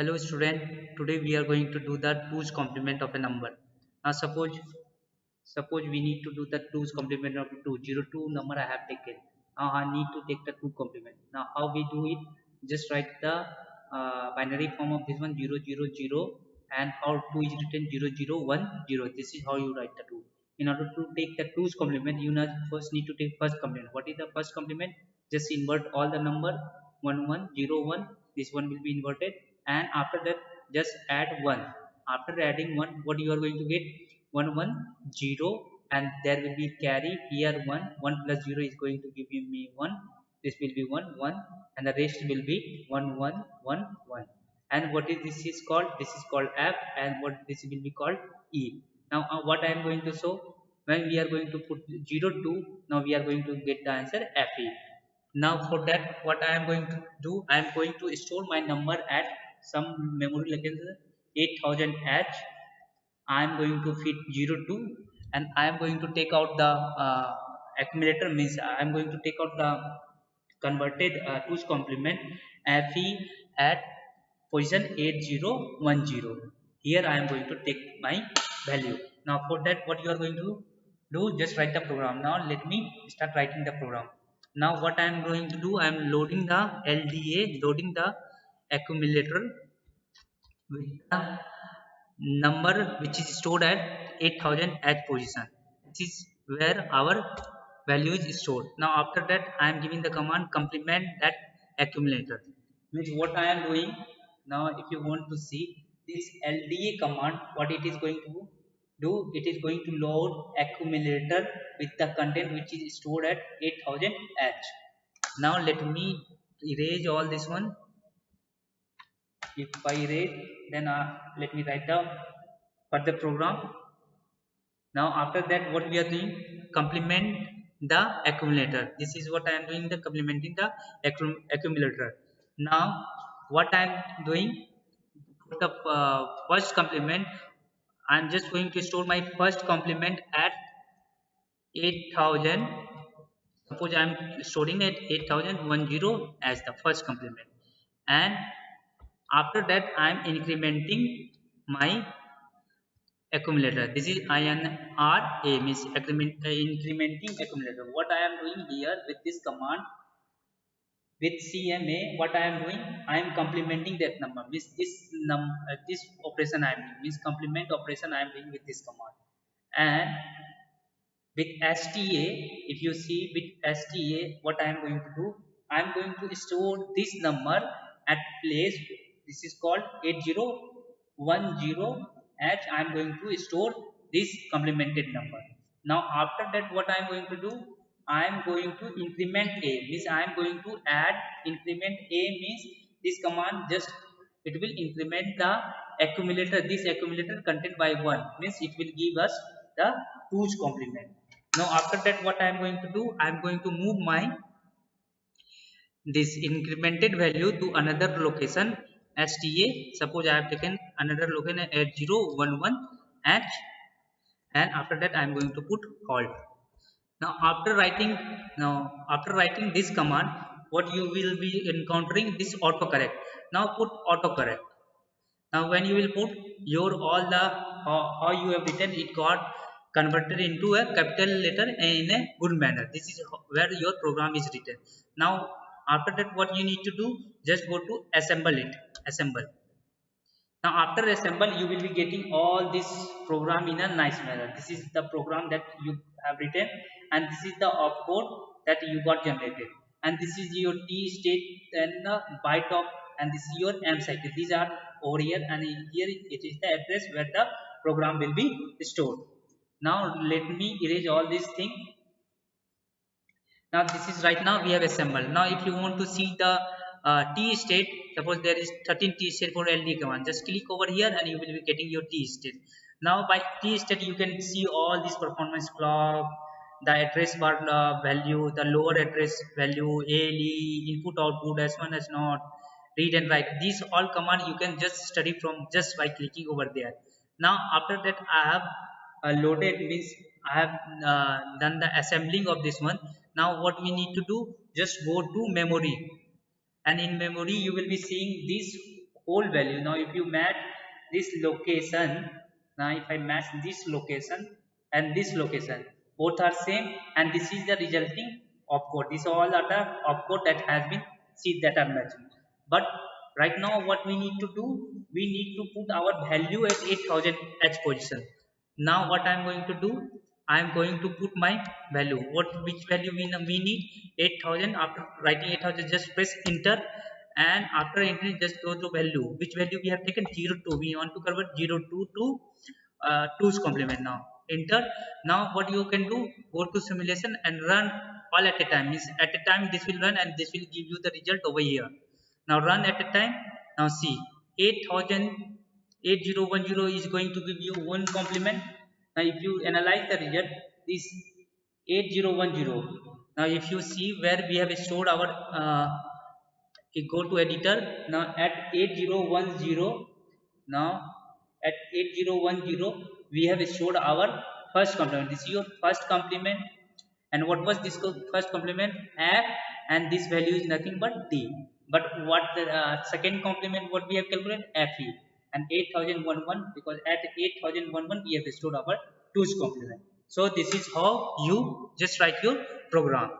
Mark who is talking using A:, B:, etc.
A: Hello student, today we are going to do the twos complement of a number. Now suppose we need to do the twos complement of 2. 02 number I have taken. Now I need to take the 2 complement. Now how we do it? Just write the binary form of this one 000 and how 2 is written 0010. This is how you write the 2. In order to take the twos complement, you first need to take first complement. What is the first complement? Just invert all the number 1101. This one will be inverted, and after that just add 1. After adding 1, what you are going to get? 110, and there will be carry here. 1 plus 0 is going to give you me 1. This will be 1 1, and the rest will be 1 1 1 1. And what is this is called? This is called f, and what this will be called e. Now what I am going to show, when we are going to put 02, now we are going to get the answer fe. Now for that, what I am going to do, I am going to store my number at some memory location 8000h. I am going to fit 02, and I am going to take out the accumulator, means I am going to take out the converted twos complement fe at position 8010. Here I am going to take my value. Now for that, what you are going to do, just write the program. Now let me start writing the program. Now what I am going to do, I am loading the LDA, loading the accumulator with the number which is stored at 8000 h position. This is where our value is stored. Now after that, I am giving the command complement that accumulator. Means what I am doing now, if you want to see this LDA command, what it is going to do, it is going to load accumulator with the content which is stored at 8000 h. Now let me erase all this one. If I erase, then let me write down further program. Now after that, what we are doing, complement the accumulator. This is what I am doing, the complementing the accumulator. Now what I am doing, for the first complement, I am just going to store my first complement at 8000. Suppose I am storing at 8010 as the first complement, and after that I am incrementing my accumulator. This is INRA, means incrementing accumulator. What I am doing here with this command, with CMA, what I am doing, I am complementing that number. Means this operation I am doing, means complement operation I am doing with this command. And with STA, if you see with STA, what I am going to do, I am going to store this number at place. This is called 8010 h. I am going to store this complemented number. Now after that, what I am going to do, I am going to increment a, means I am going to add increment a, means this command just it will increment the accumulator, this accumulator content by 1, means it will give us the twos complement. Now after that, what I am going to do, I am going to move my this incremented value to another location STA. Suppose I have taken another location at 8011 h, and after that I am going to put halt. Now after writing this command, what you will be encountering, this autocorrect. Now put autocorrect. Now when you will put your all the how you have written, it got converted into a capital letter in a good manner. This is where your program is written. Now after that, what you need to do, just go to assemble it, assemble. Now after assemble, you will be getting all this program in a nice manner. This is the program that you have written, and this is the opcode that you got generated, and this is your t state and the byte of, and this is your m cycle. These are over here, and here it is the address where the program will be stored. Now let me erase all these things. Now this is right now we have assembled. Now if you want to see the t state, suppose there is 13 t state for LD command, just click over here and you will be getting your t state. Now by t state you can see all these performance clock, the address bar value, the lower address value, ALE, input output, S1 S0, read and write. These all command you can just study from just by clicking over there. Now after that, I have loaded, means I have done the assembling of this one. Now what we need to do, just go to memory, and in memory you will be seeing this old value. Now if you match this location, now if I match this location and this location, both are same, and this is the resulting opcode. These all are the opcode that has been see that are matching. But right now what we need to do, we need to put our value at 8000 H position. Now what I am going to do, I am going to put my value, which value we need 8000. After writing 8000, just press enter, and after entering just go to value, which value we have taken 02. We want to convert 02 to 2's complement. Now enter. Now what you can do, go to simulation and run all at a time. Means at a time this will run and this will give you the result over here. Now run at a time. Now see 8000 8010 is going to give you one complement. Now if you analyze the result, this 8010, now if you see where we have stored our you go to editor. Now at 8010, now at 8010 we have stored our first complement. This is your first complement. And what was this first complement? F, and this value is nothing but D. But what the second complement, what we have calculated? Fe. And 8011, because at 8011 we have stored our 2's complement. So this is how you just write your program.